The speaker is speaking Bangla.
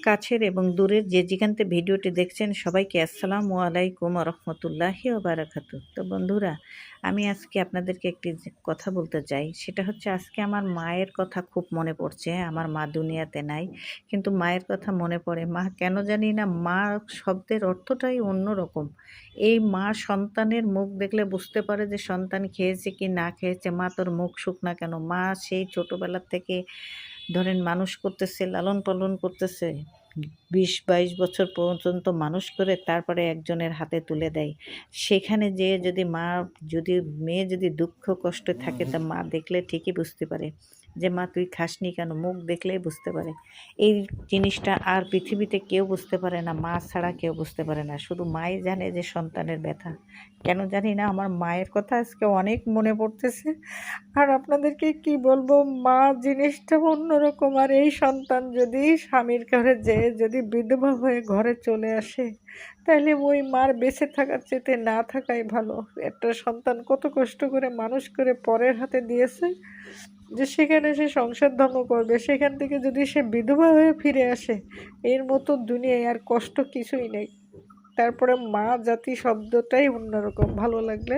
কাছের এবং দূরের যে যেখানতে ভিডিওটি দেখছেন সবাইকে আসসালামু আলাইকুম রহমতুল্লাহি ও বারাকাতু। তো বন্ধুরা, আমি আজকে আপনাদেরকে একটি কথা বলতে চাই। সেটা হচ্ছে আজকে আমার মায়ের কথা খুব মনে পড়ছে। আমার মা দুনিয়াতে নাই, কিন্তু মায়ের কথা মনে পড়ে। মা কেন জানি না, মা শব্দের অর্থটাই অন্যরকম। এই মা সন্তানের মুখ দেখলে বুঝতে পারে যে সন্তান খেয়েছে কি না খেয়েছে। মা তোর মুখ শুকনা কেন। মা সেই ছোটোবেলার থেকে ধরেন মানুষ করতেছে, লালন পালন করতেছে, ২০-২২ বছর পর্যন্ত মানুষ করে তারপরে একজনের হাতে তুলে দেয়। সেখানে যেয়ে যদি মেয়ে যদি দুঃখ কষ্টে থাকে, তা মা দেখলে ঠিকই বুঝতে পারে যে মা তুই খাসনি কেন, মুখ দেখলেই বুঝতে পারে। এই জিনিসটা আর পৃথিবীতে কেউ বুঝতে পারে না, মা ছাড়া কেউ বুঝতে পারে না। শুধু মাই জানে যে সন্তানের ব্যথা। কেন জানি না, আমার মায়ের কথা আজকে অনেক মনে পড়তেছে। আর আপনাদেরকে কি বলবো, মা জিনিসটা অন্যরকম। আর এই সন্তান যদি স্বামীর ঘরে যেয়ে যদি বিধবা হয়ে ঘরে চলে আসে, তাহলে ওই মার বেঁচে থাকার চেয়ে না থাকাই ভালো। একটা সন্তান কত কষ্ট করে মানুষ করে পরের হাতে দিয়েছে, যে সেখানে সে সংসার ধর্ম করবে, সেখান থেকে যদি সে বিধবা হয়ে ফিরে আসে, এর মতো দুনিয়ায় আর কষ্ট কিছুই নেই। তারপরে মা জাতি শব্দটাই অন্যরকম। ভালো লাগলে